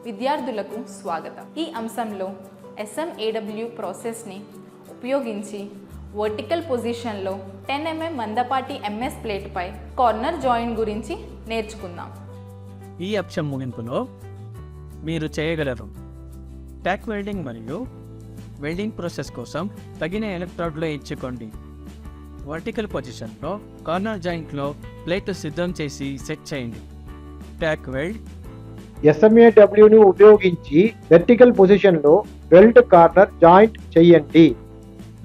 విద్యార్థులకు స్వాగతం. ఈ అంశంలో SMAW ప్రాసెస్ని ఉపయోగించి వర్టికల్ పొజిషన్లో 10 mm మందపాటి MS ప్లేట్పై కార్నర్ జాయింట్ గురించి నేర్చుకుందాం. ఈ అంశం ముగింపులో మీరు చేయగలరు ట్యాక్ వెల్డింగ్ మరియు వెల్డింగ్ ప్రాసెస్ కోసం తగిన ఎలక్ట్రోడ్లో ఎంచుకోండి. వర్టికల్ పొజిషన్లో కార్నర్ జాయింట్లో ప్లేట్ సిద్ధం చేసి సెట్ చేయండి. ట్యాక్ వెల్డ్ SMAWను ఉపయోగించి వెర్టికల్ పొజిషన్లో వెల్డ్ కార్నర్ జాయింట్ చేయండి.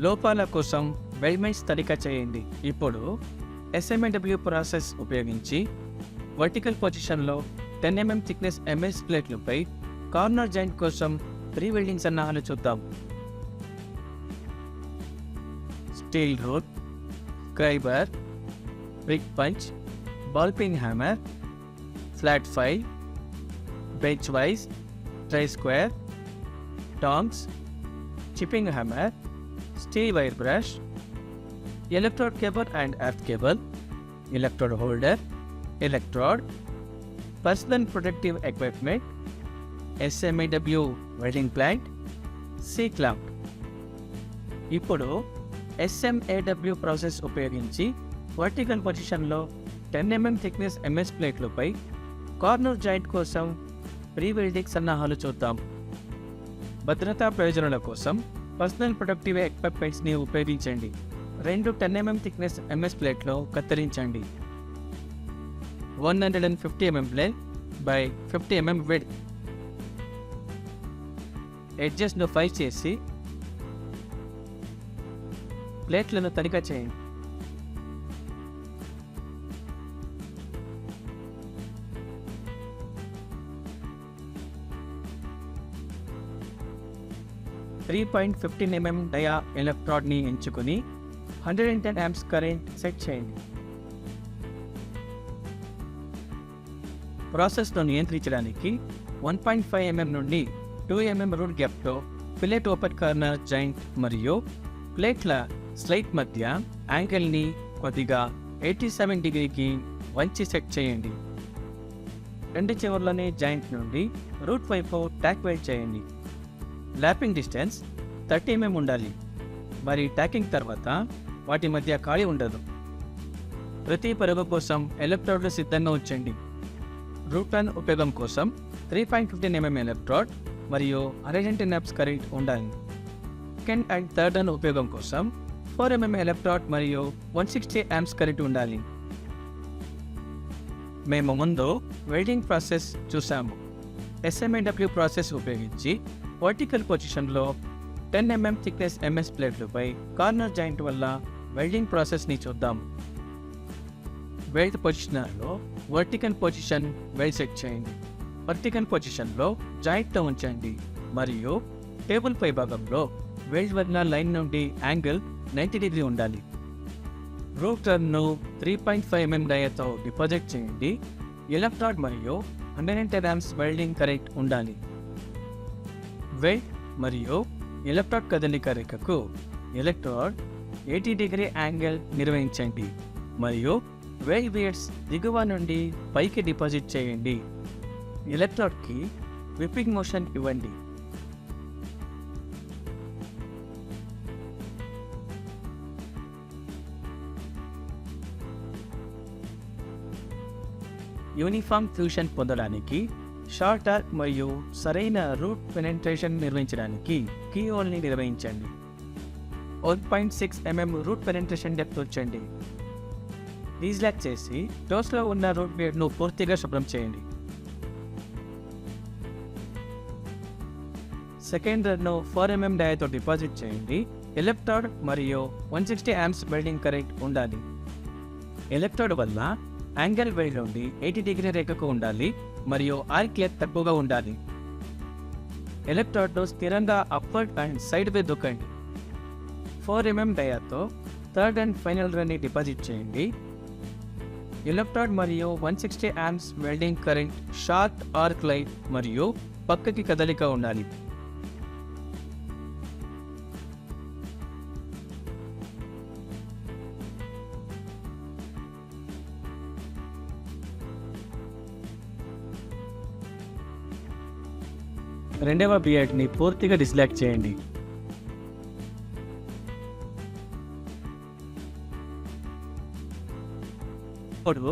లోపాల కోసం వెల్డ్మెంట్స్ తనిఖీ చేయండి. ఇప్పుడు SMAW ప్రాసెస్ ఉపయోగించి వర్టికల్ పొజిషన్లో 10 mm థిక్నెస్ MS ప్లేట్లపై కార్నర్ జాయింట్ కోసం ప్రీ వెల్డింగ్ సన్నాహాలు చూద్దాం. Steel rule, scriber, prick punch, ball pin hammer, flat file, bench vice, try square, tongs, chipping hammer, steel wire brush, electrode cable and earth cable, electrode holder, electrode, personal protective equipment, SMAW welding plant, C clamp. ఇప్పుడు SMAW process ఉపయోగించి vertical పొజిషన్లో 10 mm thickness MS ప్లేట్లపై corner joint కోసం pre welding సన్నాహాలు చూద్దాం. భద్రతా ప్రయోజనాల కోసం పర్సనల్ ప్రొటెక్టివ్ ఎక్విప్మెంట్స్ని ఉపయోగించండి. 2 10 mm థిక్నెస్ MS ప్లేట్లో కత్తిరించండి. 150 mm length by 50 mm width. ఎడ్జెస్ను 5 చేసి ప్లేట్లను తనిఖీ చేయండి. .15 mm డయా ఎలక్ట్రోడ్ని ఎంచుకుని 110 amps కరెంట్ సెట్ చేయండి. ప్రాసెస్ను నియంత్రించడానికి 1.5 mm నుండి 2 mm రూట్ గ్యాప్తో ఫిలెట్ ఓపెన్ కార్నర్ జాయింట్ మరియు ప్లేట్ల స్లైట్ మధ్య యాంగిల్ని కొద్దిగా 87 degreeకి వంచి సెట్ చేయండి. 2 చివర్లోని జాయింట్ నుండి రూట్ వైపు ట్యాక్ వెల్డ్ చేయండి. ల్యాపింగ్ డిస్టెన్స్ 30 mm ఉండాలి. మరి ట్యాకింగ్ తర్వాత వాటి మధ్య ఖాళీ ఉండదు. ప్రతి పరుగు కోసం ఎలక్ట్రోడ్లు సిద్ధంగా ఉంచండి. రూట్ రన్ ఉపయోగం కోసం 3.15 mm ఎలక్ట్రోడ్ మరియు 110 amps కరెంట్ ఉండాలి. సెకండ్ అండ్ థర్డ్ రన్ ఉపయోగం కోసం 4 mm ఎలక్ట్రోడ్ మరియు 160 amps కరెంట్ ఉండాలి. మేము ముందు వెల్డింగ్ ప్రాసెస్ చూసాము. SMAW ప్రాసెస్ ఉపయోగించి వర్టికల్ పొజిషన్లో 10 mm థిక్నెస్ MS ప్లేట్లపై కార్నర్ జాయింట్ వల్ల వెల్డింగ్ ప్రాసెస్ని చూద్దాం. వెల్డ్ పొజిషనర్లో వర్టికల్ పొజిషన్ వెల్డ్ సెట్ చేయండి. వర్టికల్ పొజిషన్లో జాయింట్తో ఉంచండి మరియు టేబుల్ పై భాగంలో వెల్డ్ వల్ల లైన్ నుండి యాంగిల్ 90 degree ఉండాలి. రూట్ రన్ను 3.5 mm డయాతో డిపాజిట్ చేయండి. ఎలక్ట్రోడ్ మరియు 110 amps వెల్డింగ్ కరెంట్ ఉండాలి. వెల్డ్ మరియు ఎలక్ట్రోడ్ కదలిక రేఖకు ఎలక్ట్రోడ్ 80 degree యాంగిల్ నిర్వహించండి మరియు వెల్డ్ బీడ్స్ దిగువ నుండి పైకి డిపాజిట్ చేయండి. ఎలక్ట్రోడ్కి విప్పింగ్ మోషన్ ఇవ్వండి. యూనిఫామ్ ఫ్యూషన్ పొందడానికి షార్ట్ ఆర్క్ మరియు సరైన రూట్ పెనెట్రేషన్ నిర్వహించడానికి కీ హోల్ని నిర్వహించండి. 1.6 mm రూట్ పెనెట్రేషన్ డెప్త్ ఉంచండి. డీజ్లాక్ చేసి టోస్లో ఉన్న రూట్ బేడ్ను పూర్తిగా శుభ్రం చేయండి. సెకండ్ రన్ను 4 mm డయాతో డిపాజిట్ చేయండి. ఎలక్ట్రోడ్ మరియు 160 amps వెల్డింగ్ కరెంట్ ఉండాలి. ఎలక్ట్రోడ్ వల్ల యాంగిల్ వెల్డ్ నుండి 80 degree రేఖకు ఉండాలి మరియు ఆర్క్ లెంత్ తక్కువగా ఉండాలి. ఎలక్ట్రోడ్ను స్థిరంగా అప్వర్డ్ అండ్ సైడ్ వే దూకండి. 4 mm డయాతో థర్డ్ అండ్ ఫైనల్ రన్ని డిపాజిట్ చేయండి. ఎలక్ట్రోడ్ మరియు 160 amps welding current short arc light మరియు పక్కకి కదలిక ఉండాలి. రెండవ బియర్డ్ని పూర్తిగా డిస్లాక్ చేయండి. ఇప్పుడు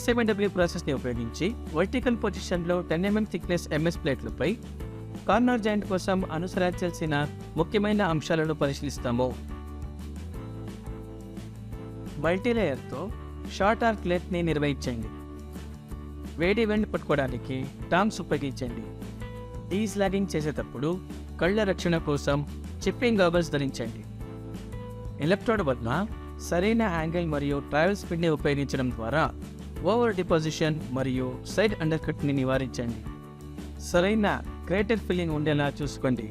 SMAW ప్రాసెస్ని ఉపయోగించి వర్టికల్ పొజిషన్లో 10 mm థిక్నెస్ MS ప్లేట్లపై కార్నర్ జాయింట్ కోసం అనుసరించాల్సిన ముఖ్యమైన అంశాలను పరిశీలిస్తాము. మల్టీలేయర్తో షార్ట్ ఆర్క్ ప్లేట్ని నిర్వహించండి. వేడి వెండి పట్టుకోవడానికి టామ్స్ ఉపయోగించండి. డీస్లాగింగ్ చేసేటప్పుడు కళ్ళ రక్షణ కోసం చిప్పింగ్ గాగల్స్ ధరించండి. ఎలక్ట్రోడ్ వల్ల సరైన యాంగిల్ మరియు ట్రావెల్ స్పీడ్ని ఉపయోగించడం ద్వారా ఓవర్ డిపాజిషన్ మరియు సైడ్ అండర్ కట్ని నివారించండి. సరైన క్రేటర్ ఫిల్లింగ్ ఉండేలా చూసుకోండి.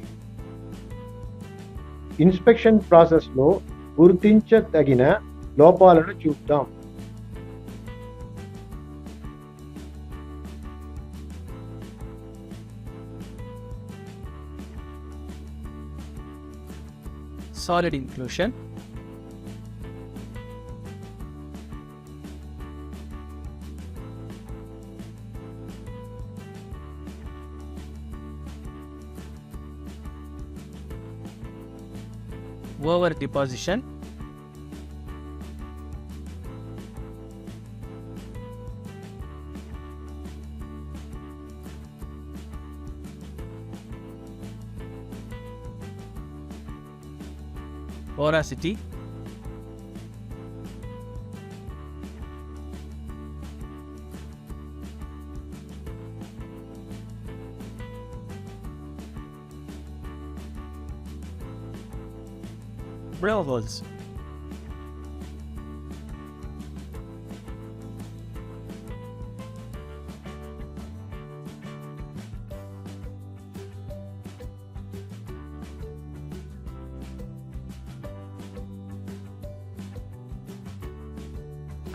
ఇన్స్పెక్షన్ ప్రాసెస్లో గుర్తించదగిన లోపాలను చూద్దాం. Solid inclusion, over deposition, porosity, blow holes.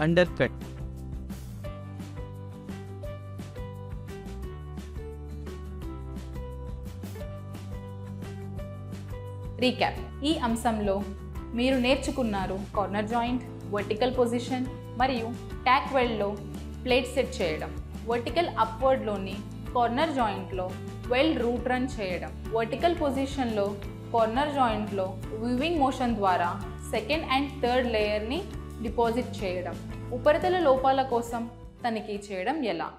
Undercut. Recap. ఈ అంశంలో మీరు నేర్చుకున్నారు కార్నర్ జాయింట్, వర్టికల్ పొజిషన్ మరియు ట్యాక్ వెల్డ్లో ప్లేట్ సెట్ చేయడం, వర్టికల్ అప్వర్డ్లోని కార్నర్ జాయింట్లో వెల్డ్ రూట్ రన్ చేయడం, వర్టికల్ పొజిషన్లో కార్నర్ జాయింట్లో వీవింగ్ మోషన్ ద్వారా సెకండ్ అండ్ థర్డ్ లేయర్ని డిపాజిట్ చేయడం, ఉపరితల లోపాల కోసం తనిఖీ చేయడం ఎలా.